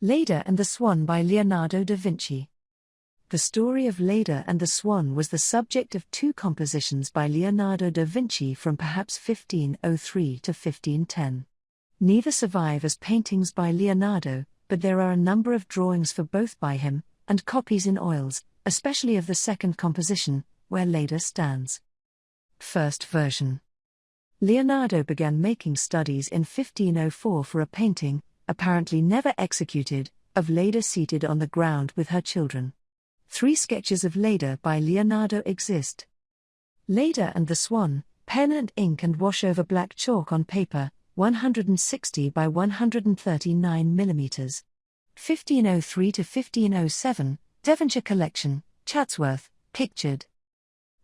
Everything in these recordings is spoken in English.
Leda and the Swan by Leonardo da Vinci. The story of Leda and the Swan was the subject of two compositions by Leonardo da Vinci from perhaps 1503 to 1510. Neither survive as paintings by Leonardo, but there are a number of drawings for both by him, and copies in oils, especially of the second composition, where Leda stands. First version. Leonardo began making studies in 1504 for a painting, apparently never executed, of Leda seated on the ground with her children. 3 sketches of Leda by Leonardo exist. Leda and the Swan, pen and ink and wash over black chalk on paper, 160 by 139 mm. 1503 to 1507, Devonshire Collection, Chatsworth, pictured.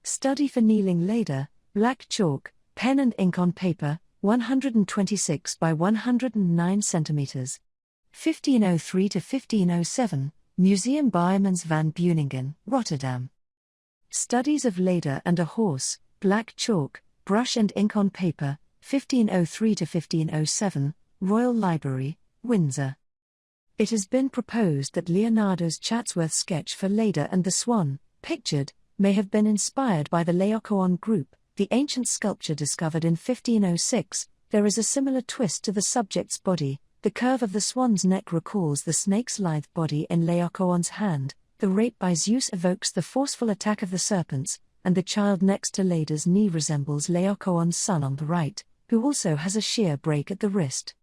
Study for kneeling Leda, black chalk, pen and ink on paper, 126 by 109 cm. 1503 to 1507, Museum Bijmans van Beuningen, Rotterdam. Studies of Leda and a horse, black chalk, brush and ink on paper, 1503 to 1507, Royal Library, Windsor. It has been proposed that Leonardo's Chatsworth sketch for Leda and the Swan, pictured, may have been inspired by the Laocoon group, the ancient sculpture discovered in 1506. There is a similar twist to the subject's body. The curve of the swan's neck recalls the snake's lithe body in Laocoon's hand, the rape by Zeus evokes the forceful attack of the serpents, and the child next to Leda's knee resembles Laocoon's son on the right, who also has a sheer break at the wrist.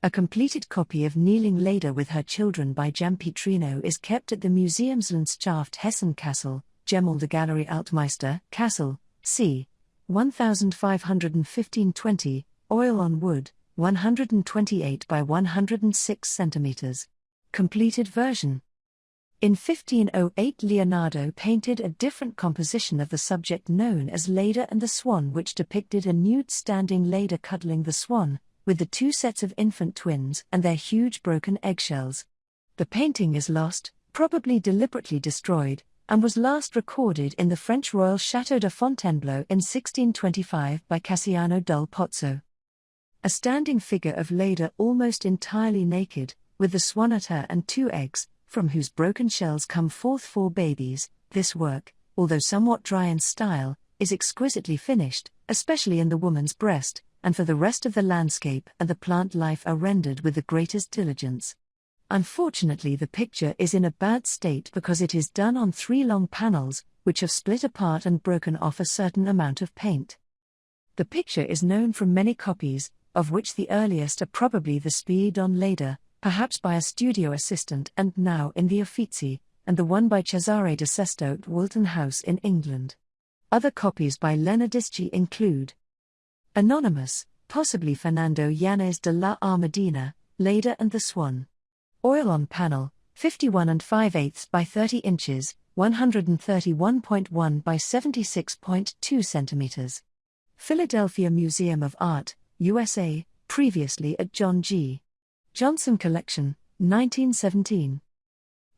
A completed copy of Kneeling Leda with her children by Giampitrino is kept at the Museumslandschaft Hessen Kassel, Gemäldegalerie Altmeister, Kassel, c. 1515-20, oil on wood, 128 by 106 cm. Completed version. In 1508 Leonardo painted a different composition of the subject known as Leda and the Swan, which depicted a nude standing Leda cuddling the swan, with the 2 sets of infant twins and their huge broken eggshells. The painting is lost, probably deliberately destroyed, and was last recorded in the French Royal Château de Fontainebleau in 1625 by Cassiano dal Pozzo. A standing figure of Leda almost entirely naked, with the swan at her and 2 eggs, from whose broken shells come forth 4 babies. This work, although somewhat dry in style, is exquisitely finished, especially in the woman's breast, and for the rest of the landscape and the plant life are rendered with the greatest diligence. Unfortunately, the picture is in a bad state because it is done on 3 long panels, which have split apart and broken off a certain amount of paint. The picture is known from many copies, of which the earliest are probably the Spied on Leda, perhaps by a studio assistant and now in the Uffizi, and the one by Cesare de Sesto at Wilton House in England. Other copies by Leonardisci include Anonymous, possibly Fernando Yanes de la Armadina, Leda and the Swan. Oil on panel, 51 5/8 by 30 inches, 131.1 by 76.2 cm. Philadelphia Museum of Art, USA, previously at John G. Johnson Collection, 1917.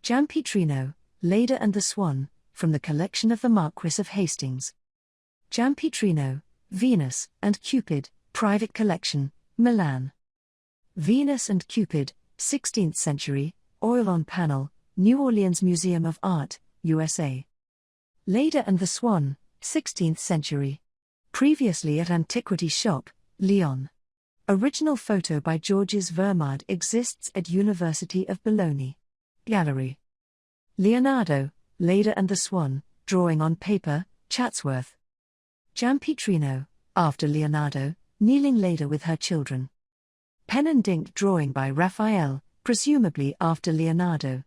Giampitrino, Leda and the Swan, from the collection of the Marquis of Hastings. Giampitrino, Venus and Cupid, private collection, Milan. Venus and Cupid, 16th century, oil on panel, New Orleans Museum of Art, USA. Leda and the Swan, 16th century. Previously at Antiquity Shop, Lyon. Original photo by Georges Vermaat exists at University of Bologna. Gallery. Leonardo, Leda and the Swan, drawing on paper, Chatsworth. Giampitrino, after Leonardo, kneeling Leda with her children. Pen and ink drawing by Raphael, presumably after Leonardo.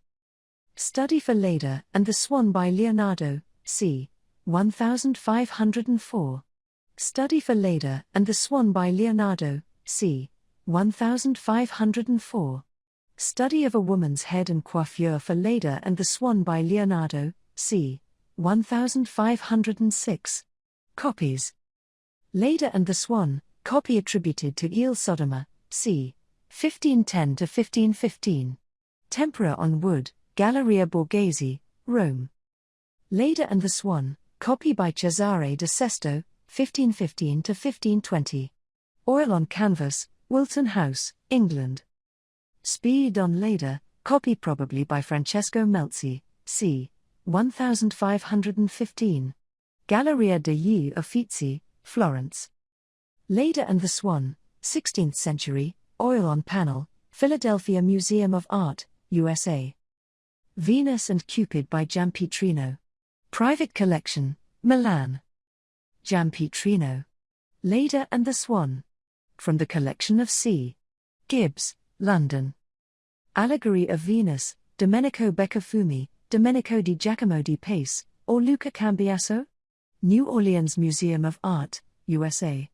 Study for Leda and the Swan by Leonardo, c. 1504. Study for Leda and the Swan by Leonardo, c. 1504. Study of a woman's head and coiffure for Leda and the Swan by Leonardo, c. 1506. Copies. Leda and the Swan, copy attributed to Il Sodoma, c. 1510 to 1515. Tempera on wood, Galleria Borghese, Rome. Leda and the Swan, copy by Cesare de Sesto, 1515 to 1520. Oil on canvas, Wilton House, England. Spied on Leda, Copy probably by Francesco Melzi, c. 1515. Galleria degli Uffizi, Florence. Leda and the Swan, 16th century, oil on panel, Philadelphia Museum of Art, USA. Venus and Cupid by Giampietrino. Private collection, Milan. Giampietrino. Leda and the Swan. From the collection of C. Gibbs, London. Allegory of Venus, Domenico Beccafumi, Domenico di Giacomo di Pace, or Luca Cambiasso? New Orleans Museum of Art, USA.